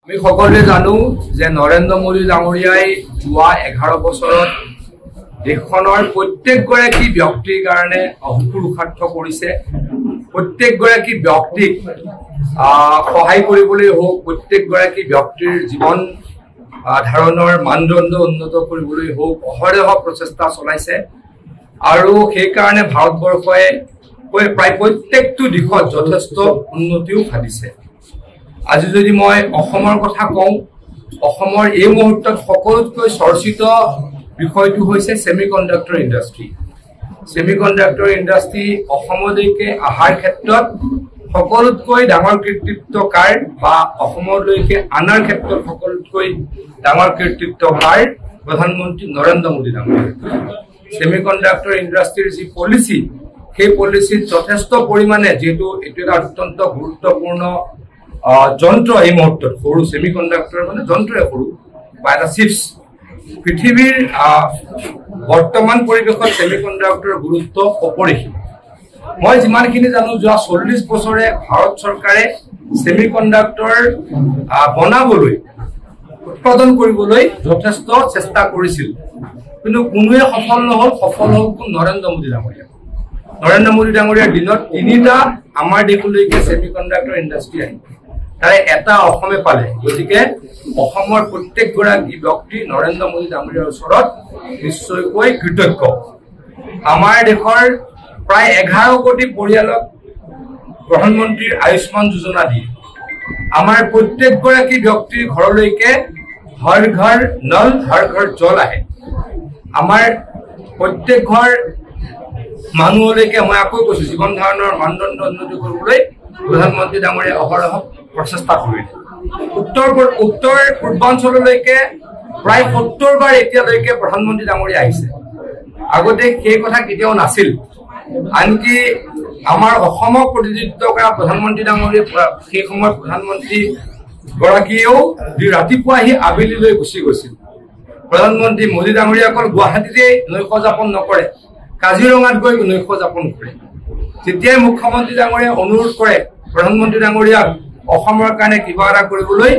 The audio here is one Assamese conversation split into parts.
আমি সকলোৱে জানো যে নৰেন্দ্ৰ মোদী ডাঙৰীয়াই যোৱা 11 বছৰত দেশখনৰ প্ৰত্যেকগৰাকী ব্যক্তিৰ কাৰণে অপুৰুষাৰ্থ কৰিছে। প্ৰত্যেকগৰাকী ব্যক্তিক সহায় কৰিবলৈ হোক, প্ৰত্যেকগৰাকী ব্যক্তিৰ জীৱন ধাৰণৰ মানদণ্ড উন্নত কৰিবলৈ হোক অহৰহ প্ৰচেষ্টা চলাইছে আৰু সেই কাৰণে ভাৰতবৰ্ষই প্ৰায় প্ৰত্যেকটো দিশত যথেষ্ট উন্নতিও সাধিছে। আজি যদি মই অসমৰ কথা কওঁ, অসমৰ এই মুহূৰ্তত সকলোতকৈ চৰ্চিত বিষয়টো হৈছে সেমিকণ্ডাক্টৰ ইণ্ডাষ্ট্ৰী। সেমিকণ্ডাক্টৰ ইণ্ডাষ্ট্ৰী অসমলৈকে অহাৰ ক্ষেত্ৰত সকলোতকৈ ডাঙৰ কৃতিত্বকাৰ বা অসমলৈকে অনাৰ ক্ষেত্ৰত সকলোতকৈ ডাঙৰ কৃতিত্বকাৰ প্ৰধানমন্ত্ৰী নৰেন্দ্ৰ মোদী ডাঙৰীয়া। সেমিকণ্ডাক্টৰ ইণ্ডাষ্ট্ৰীৰ যি পলিচি, সেই পলিচিত যথেষ্ট পৰিমাণে, যিহেতু এইটো এটা অত্যন্ত গুৰুত্বপূৰ্ণ যন্ত্ৰ, এই মুহূৰ্তত সৰু সেমিকণ্ডাক্টৰ মানে যন্ত্ৰই সৰু বা এটা চিপছ। পৃথিৱীৰ বৰ্তমান পৰিৱেশত সেমিকণ্ডাক্টৰৰ গুৰুত্ব অপৰিসীম। মই যিমানখিনি জানো, যোৱা 40 বছৰে ভাৰত চৰকাৰে সেমিকণ্ডাক্টৰ বনাবলৈ, উৎপাদন কৰিবলৈ যথেষ্ট চেষ্টা কৰিছিল, কিন্তু কোনোৱে সফল নহল। সফল হল নৰেন্দ্ৰ মোদী ডাঙৰীয়া। নৰেন্দ্ৰ মোদী ডাঙৰীয়াৰ দিনত 3টা আমাৰ দেশলৈকে সেমিকণ্ডাক্টৰ ইণ্ডাষ্ট্ৰী আহিল, তাৰে এটা অসমে পালে। গতিকে অসমৰ প্ৰত্যেকগৰাকী ব্যক্তি নৰেন্দ্ৰ মোদী ডাঙৰীয়াৰ ওচৰত নিশ্চয়কৈ কৃতজ্ঞ। আমাৰ দেশৰ প্ৰায় 11 কোটি পৰিয়ালক প্ৰধানমন্ত্ৰীৰ আয়ুষ্মান যোজনা দিয়ে। আমাৰ প্ৰত্যেকগৰাকী ব্যক্তিৰ ঘৰলৈকে হৰ ঘৰ নল হৰ ঘৰ জল আহে। আমাৰ প্ৰত্যেক ঘৰ মানুহলৈকে, মই আকৌ কৈছো, জীৱন ধাৰণৰ মানদণ্ড উন্নতি কৰিবলৈ প্ৰধানমন্ত্ৰী ডাঙৰীয়াই অহৰহ প্ৰচেষ্টা কৰিলে। উত্তৰ পূৰ্বাঞ্চললৈকে প্ৰায় 70 বাৰ এতিয়ালৈকে প্ৰধানমন্ত্ৰী ডাঙৰীয়া আহিছে। আগতে সেই কথা কেতিয়াও নাছিল। আনকি আমাৰ অসমক প্ৰতিনিধিত্ব কৰা প্ৰধানমন্ত্ৰী ডাঙৰীয়া, সেই সময়ত প্ৰধানমন্ত্ৰী গৰাকীয়েও ৰাতিপুৱা আহি আবেলিলৈ গুচি গৈছিল। প্ৰধানমন্ত্ৰী মোদী ডাঙৰীয়া অকল গুৱাহাটীতে নৈশ যাপন নকৰে, কাজিৰঙাত গৈ নৈশ যাপন কৰে। তেতিয়াই মুখ্যমন্ত্ৰী ডাঙৰীয়াই অনুৰোধ কৰে প্ৰধানমন্ত্ৰী ডাঙৰীয়াক অসমৰ কাৰণে কিবা এটা কৰিবলৈ,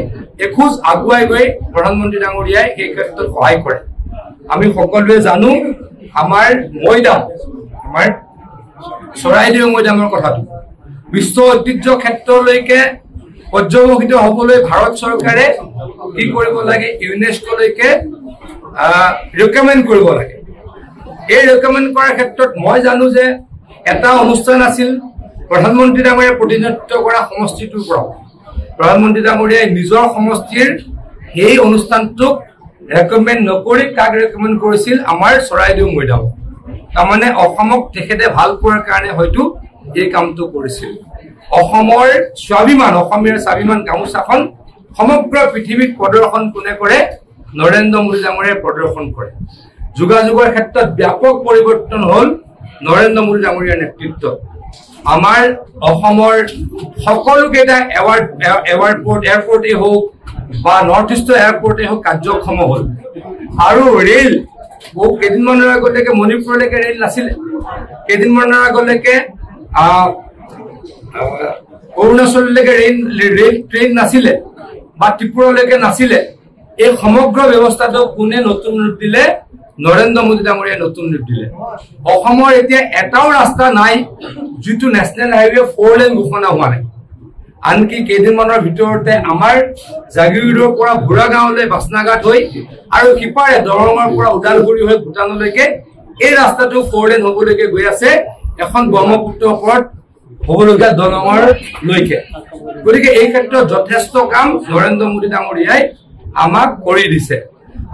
এখোজ আগুৱাই গৈ প্ৰধানমন্ত্ৰী ডাঙৰীয়াই সেই ক্ষেত্ৰত সহায় কৰে। আমি সকলোৱে জানো আমাৰ মৈদাম, আমাৰ চৰাইদেউ মৈদামৰ কথাটো বিশ্ব ঐতিহ্য ক্ষেত্ৰলৈকে পৰ্যবেক্ষিত হবলৈ ভাৰত চৰকাৰে কি কৰিব লাগে, ইউনেস্কোলৈকে ৰিকমেণ্ড কৰিব লাগে। এই ৰিকমেণ্ড কৰাৰ ক্ষেত্ৰত মই জানো যে এটা অনুষ্ঠান আছিল প্ৰধানমন্ত্ৰী ডাঙৰীয়াই প্ৰতিনিধিত্ব কৰা সমষ্টিটোৰ পৰা। প্ৰধানমন্ত্ৰী ডাঙৰীয়াই নিজৰ সমষ্টিৰ সেই অনুষ্ঠানটোক ৰেকমেণ্ড নকৰি কাক ৰেকমেণ্ড কৰিছিল, আমাৰ চৰাইদেউ মৈদাম। তাৰমানে অসমক তেখেতে ভাল পোৱাৰ কাৰণে হয়তো এই কামটো কৰিছিল। অসমৰ স্বাভিমান, অসমীয়াৰ স্বাভিমান গামোচাখন সমগ্ৰ পৃথিৱীত প্ৰদৰ্শন কোনে কৰে? নৰেন্দ্ৰ মোদী ডাঙৰীয়াই প্ৰদৰ্শন কৰে। যোগাযোগৰ ক্ষেত্ৰত ব্যাপক পৰিৱৰ্তন হল নৰেন্দ্ৰ মোদী ডাঙৰীয়াৰ নেতৃত্বত। আমাৰ অসমৰ সকলোকেইটা এয়াৰপৰ্টেই হওক বা নৰ্থ ইষ্টৰ এয়াৰপৰ্টেই হওক কাৰ্যক্ষম হল। আৰু ৰেল, কেইদিনমানৰ আগলৈকে মণিপুৰলৈকে ৰেল নাছিলে, কেইদিনমানৰ আগলৈকে অৰুণাচললৈকে ট্ৰেইন নাছিলে বা ত্ৰিপুৰালৈকে নাছিলে। এই সমগ্ৰ ব্যৱস্থাটো কোনে নতুন ৰূপ দিলে? নৰেন্দ্ৰ মোদী ডাঙৰীয়াই নতুন ৰূপ দিলে। অসমৰ এতিয়া এটাও ৰাস্তা নাই যিটো নেশ্যনেল হাইৱে 4 লেন ঘোষণা হোৱা নাই। আনকি কেইদিনমানৰ ভিতৰতে আমাৰ জাগিৰোডৰ পৰা বুঢ়াগাঁৱলৈ বাচনাঘাট হৈ আৰু সিপাৰে দৰঙৰ পৰা ওদালগুৰি হৈ ভূটানলৈকে এই ৰাস্তাটো 4 লেন হবলৈকে গৈ আছে, এখন ব্ৰহ্মপুত্ৰৰ ওপৰত হবলগীয়া দলঙৰ লৈকে। গতিকে এই ক্ষেত্ৰত যথেষ্ট কাম নৰেন্দ্ৰ মোদী ডাঙৰীয়াই আমাক কৰি দিছে।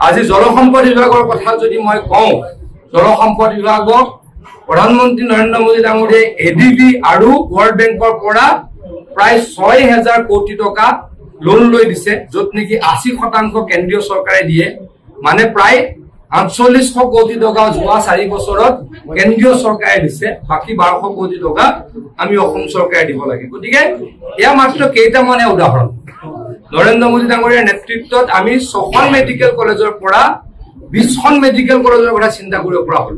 আজি জলসম্পদ বিভাগৰ কথা যদি মই কওঁ, জলসম্পদ বিভাগক প্ৰধানমন্ত্ৰী নৰেন্দ্ৰ মোদী ডাঙৰীয়াই ADB আৰু ৱৰ্ল্ড বেংকৰ পৰা প্ৰায় 6,000 কোটি টকা লোন লৈ দিছে, য'ত নেকি 80% কেন্দ্ৰীয় চৰকাৰে দিয়ে। মানে প্ৰায় 4800 কোটি টকা যোৱা 4 বছৰত কেন্দ্ৰীয় চৰকাৰে দিছে, বাকী 1200 কোটি টকা আমি অসম চৰকাৰে দিব লাগে। গতিকে এয়া মাত্ৰ কেইটামানে উদাহৰণ। নৰেন্দ্ৰ মোদী ডাঙৰীয়াৰ নেতৃত্বত আমি 6খন মেডিকেল কলেজৰ পৰা 20খন মেডিকেল কলেজৰ কথা চিন্তা কৰিব পৰা হল।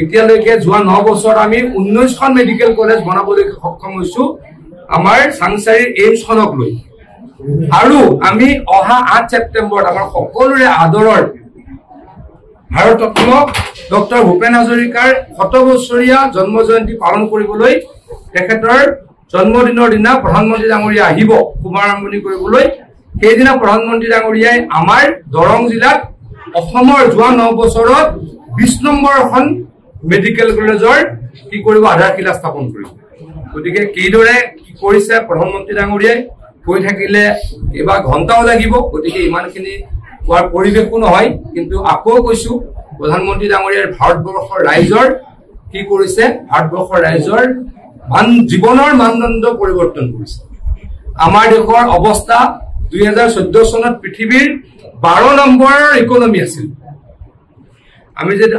এতিয়ালৈকে যোৱা 9 বছৰত আমি 19খন মেডিকেল কলেজ বনাবলৈ সক্ষম হৈছো আমাৰ সাংসাৰীৰ এইমছখনক লৈ। আৰু আমি অহা 8 ছেপ্টেম্বৰত আমাৰ সকলোৰে আদৰৰ ভাৰতৰত্ন ডক্টৰ ভূপেন হাজৰিকাৰ 100 বছৰীয়া জন্ম জয়ন্তী পালন কৰিবলৈ তেখেতৰ জন্মদিনৰ দিনা প্ৰধানমন্ত্ৰী ডাঙৰীয়া আহিব শুভাৰম্ভণি কৰিবলৈ। সেইদিনা প্ৰধানমন্ত্ৰী ডাঙৰীয়াই আমাৰ দৰং জিলাত অসমৰ যোৱা 9 বছৰত 20 নম্বৰখন মেডিকেল কলেজৰ কি কৰিব আধাৰশিলা স্থাপন কৰিব। গতিকে কিদৰে কি কৰিছে প্ৰধানমন্ত্ৰী ডাঙৰীয়াই কৈ থাকিলে এবাৰ ঘণ্টাও লাগিব। গতিকে ইমানখিনি কোৱাৰ পৰিৱেশো নহয়, কিন্তু আকৌ কৈছো প্ৰধানমন্ত্ৰী ডাঙৰীয়াৰ ভাৰতবৰ্ষৰ ৰাইজৰ কি কৰিছে, ভাৰতবৰ্ষৰ ৰাইজৰ জীৱনৰ মানদণ্ড পৰিৱৰ্তন কৰিছে। আমাৰ দেশৰ অৱস্থা 2014 চনত পৃথিৱীৰ 12 নম্বৰৰ ইকনমি আছিল।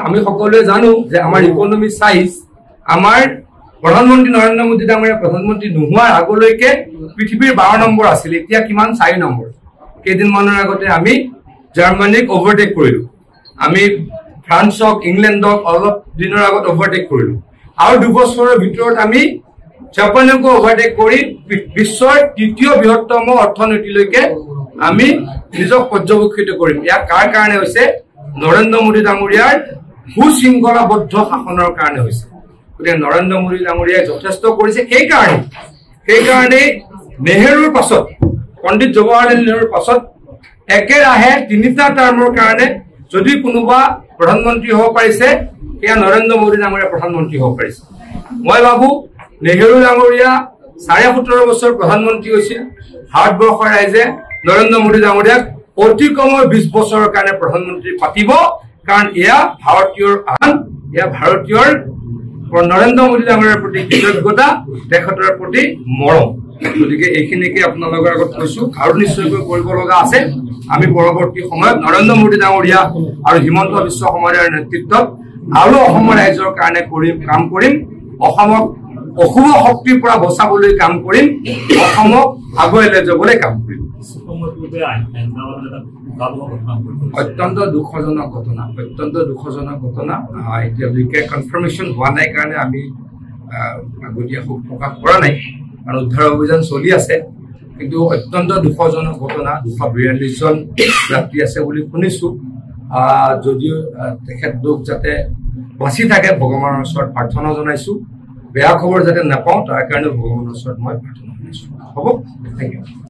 আমি সকলোৱে জানো যে আমাৰ ইকনমি সাইজ আমাৰ প্ৰধানমন্ত্ৰী নৰেন্দ্ৰ মোদী ডাঙৰীয়া প্ৰধানমন্ত্ৰী নোহোৱাৰ আগলৈকে পৃথিৱীৰ 12 নম্বৰ আছিল। এতিয়া কিমান 4 নম্বৰ। কেইদিনমানৰ আগতে আমি জাৰ্মানীক অভাৰটেক কৰিলো, আমি ফ্ৰান্সক ইংলেণ্ডক অলপ দিনৰ আগত অভাৰটেক কৰিলো, আৰু 2 বছৰৰ ভিতৰত আমি জাপানকো অভাৰটেক কৰি বিশ্বৰ 3য় বৃহত্তম অৰ্থনীতিলৈকে আমি নিজক পৰ্যবেক্ষিত কৰিম। ইয়াৰ কাৰ কাৰণে হৈছে? নৰেন্দ্ৰ মোদী ডাঙৰীয়াৰ সুশৃংখলাবদ্ধ শাসনৰ কাৰণে হৈছে। গতিকে নৰেন্দ্ৰ মোদী ডাঙৰীয়াই যথেষ্ট কৰিছে। সেইকাৰণে নেহেৰুৰ পাছত, পণ্ডিত জৱাহৰলাল নেহৰুৰ পাছত একেৰাহে 3টা টাৰ্মৰ কাৰণে যদি কোনোবা প্ৰধানমন্ত্ৰী হ'ব পাৰিছে, সেয়া নৰেন্দ্ৰ মোদী ডাঙৰীয়া প্ৰধানমন্ত্ৰী হ'ব পাৰিছে। মই ভাবো নেহেৰু ডাঙৰীয়া 17.5 বছৰ প্ৰধানমন্ত্ৰী হৈছিল। ভাৰতবৰ্ষৰ ৰাইজে নৰেন্দ্ৰ মোদী ডাঙৰীয়াক অতি কমৰ 20 বছৰৰ কাৰণে প্ৰধানমন্ত্ৰী পাতিব, কাৰণ এয়া ভাৰতীয়ৰ আন, এয়া ভাৰতীয়ৰ নৰেন্দ্ৰ মোদী ডাঙৰীয়াৰ প্ৰতি কৃতজ্ঞতা, তেখেতৰ প্ৰতি মৰম। গতিকে এইখিনিকে আপোনালোকৰ আগত কৈছো, আৰু নিশ্চয়কৈ কৰিব লগা আছে। আমি পৰৱৰ্তী সময়ত নৰেন্দ্ৰ মোদী ডাঙৰীয়া আৰু হিমন্ত বিশ্ব শৰ্মাৰ নেতৃত্বত আৰু অসমৰ ৰাইজৰ কাৰণে কাম কৰিম। অসমক অশুভ শক্তিৰ পৰা বচাবলৈ কাম কৰিম, অসমক আগুৱাই লৈ যাবলৈ কাম কৰিম। অত্যন্ত দুখজনক ঘটনা, অত্যন্ত দুখজনক ঘটনা। এতিয়ালৈকে কনফাৰ্মেশ্যন হোৱা নাই কাৰণে আমি আগতীয়া শোক প্ৰকাশ কৰা নাই, কাৰণ উদ্ধাৰ অভিযান চলি আছে। কিন্তু অত্যন্ত দুখজনক ঘটনা। 242 জন যাত্ৰী আছে বুলি শুনিছো। যদিও তেখেতলোক যাতে বাচি থাকে, ভগৱানৰ ওচৰত প্ৰাৰ্থনা জনাইছো। বেয়া খবৰ যাতে নাপাওঁ তাৰ কাৰণে ভগৱানৰ ওচৰত মই প্ৰাৰ্থনা জনাইছো। হ'ব, থেংক ইউ।